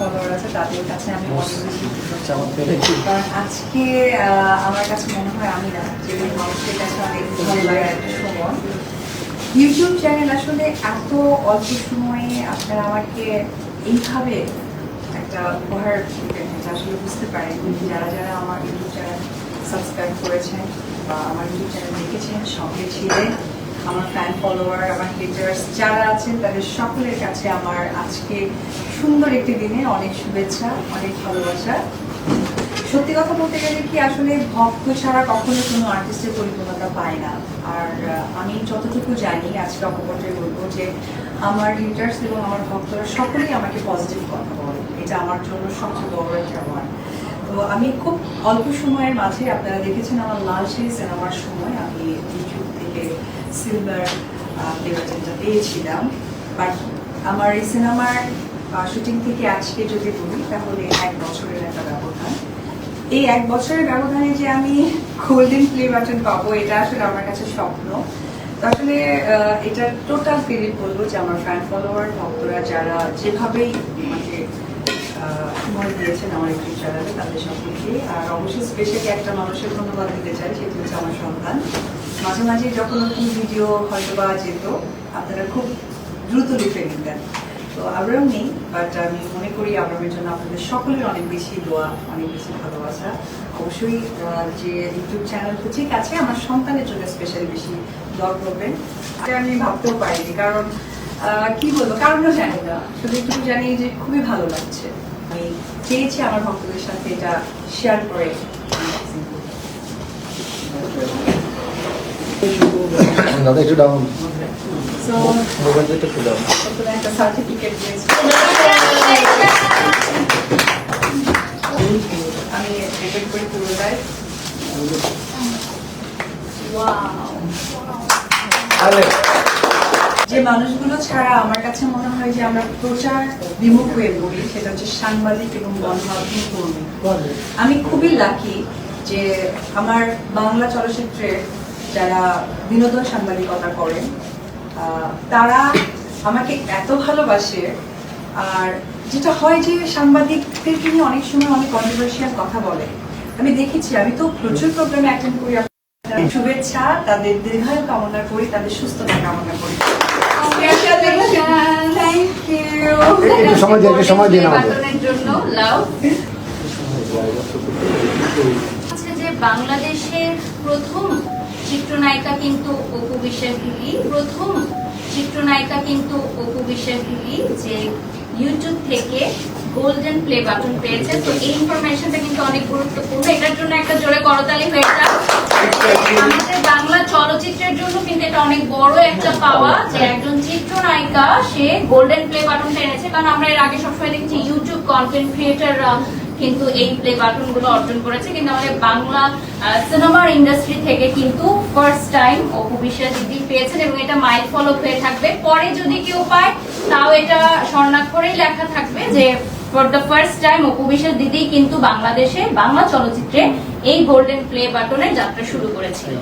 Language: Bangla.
ফলোয়ার আছে তাদের কাছে আমি অনেক বেশি কারণ আজকে আমার কাছে মনে হয় আমি না যে মানুষের কাছে অনেক ভালো লাগার একটা সময়। ইউটিউব চ্যানেল আসলে এত অল্প সময়ে আপনারা আমাকে এইভাবে একটা উপহার দিবেন এটা আসলে বুঝতে পারেন। যারা যারা আমার ইউটিউব চ্যানেল সাবস্ক্রাইব করেছেন বা আমার ইউটিউব চ্যানেল দেখেছেন, সঙ্গে ছিলেন, আমার ফ্যান ফলোয়ার, আমার হেটার্স যারা আছেন তাদের সকলের কাছে আমার আজকে সুন্দর একটি দিনে অনেক শুভেচ্ছা, অনেক ভালোবাসা। সত্যি কথা বলতে গেলে কি আসলে ভক্ত ছাড়া কখনো কোনো আর্টিস্টের পরিপূর্ণতা পায় না। আর আমি যতটুকু জানি আজকে অপকটে বলবো যে আমার হিটার্স এবং আমার ভক্তরা সকলেই আমাকে পজিটিভ কথা বলে, এটা আমার জন্য সবচেয়ে বড় একটা আমার। তো আমি খুব অল্প সময়ের মাঝে আপনারা দেখেছেন আমার লাল সেই সিনেমার সময় আমি ইউটিউব থেকে সিলভার প্লে বাটনটা পেয়েছিলাম। বাট আমার এই সিনেমার শুটিং থেকে আজকে যদি বলি তাহলে 1 বছরের একটা ব্যবধান। এই 1 বছরের ব্যবধানে যে আমি গোল্ডেন প্লে বাটন পাবো এটা আসলে আমার কাছে স্বপ্ন। তো আসলে এটা টোটাল ক্রেডিট বলবো যে আমার ফ্যান ফলোয়ার ভক্তরা যারা যেভাবেই আমাকে সময় দিয়েছেন আমার ইউটিউব চ্যানেলে তাদের সকলকে। আর অবশ্যই স্পেশালি একটা মানুষের ধন্যবাদ দিতে চাই, সেটি হচ্ছে আমার সন্তান। মাঝে মাঝে যখন নতুন ভিডিও হয়তো বা যেত আপনারা খুব দ্রুত লিখে নিতেন। তো আব্রাম নেই, বাট আমি মনে করি আব্রামের জন্য আপনাদের সকলের অনেক বেশি দোয়া, অনেক বেশি ভালোবাসা। অবশ্যই যে ইউটিউব চ্যানেল তো ঠিক আছে, আমার সন্তানের জন্য স্পেশালি বেশি দোয়া করবেন। এটা আমি ভাবতেও পারিনি, কারণ কি বলবো, কারণও জানি না, শুধু একটু জানি যে খুবই ভালো লাগছে। আমি চেয়েছি আমার ভক্তদের সাথে এটা শেয়ার করে। দাদা একটু ডাউন সো মোবাইলটা একটু ডাউন একটা সার্টিফিকেট দিয়েছি আমি রেকর্ড করে পুরোটাই। যে মানুষগুলো ছাড়া আমার কাছে মনে হয় যে আমরা প্রচার বিমুখ হয়ে পড়ি, সেটা হচ্ছে সাংবাদিক এবং গণমাধ্যম কর্মী। আমি খুবই লাকি যে আমার বাংলা চলচ্চিত্রের যারা বিনোদন সাংবাদিকতা করেন তারা আমাকে এত ভালোবাসে। আর যেটা হয় যে সাংবাদিকদেরকে নিয়ে অনেক সময় অনেক কন্ট্রোভার্সিয়াল কথা বলে, আমি দেখেছি, আমি তো প্রচুর প্রোগ্রামে অ্যাটেন্ড করি। শুভেচ্ছা, তাদের দীর্ঘায়ু কামনা করি, তাদের সুস্থতা কামনা করি। সময় দিন যে বাংলাদেশের প্রথম চিত্রনায়িকা কিন্তু অপু বিশ্বাস দিদি, প্রথম চিত্রনায়িকা কিন্তু অপু বিশ্বাস দিদি যে ইউটিউব থেকে গোল্ডেন প্লে বাটন পেয়েছে। তো এই ইনফরমেশনটা কিন্তু অনেক গুরুত্বপূর্ণ, এটার জন্য একটা জোরে করতালি হয়ে যায়। আমাদের বাংলা চলচ্চিত্রের জন্য কিন্তু এটা অনেক বড় একটা পাওয়া যে একজন চিত্রনায়িকা সে গোল্ডেন প্লে বাটনটা এনেছে। কারণ আমরা এর আগে সবসময় দেখছি ইউটিউব কন্টেন্ট ক্রিয়েটাররা কিন্তু এই প্লে বাটন গুলো অর্জন করেছে, কিন্তু আমাদের বাংলা সিনেমার ইন্ডাস্ট্রি থেকে কিন্তু ফার্স্ট টাইম অপু বিশ্বাস দিদি পেয়েছেন এবং এটা মাইল ফলো হয়ে থাকবে। পরে যদি কেউ পায় তাও এটা স্বর্ণাক্ষরেই লেখা থাকবে যে for the first time Apu Biswas দিদি কিন্তু বাংলাদেশে বাংলা চলচ্চিত্রে এই গোল্ডেন প্লে বাটনের যাত্রা শুরু করেছিল।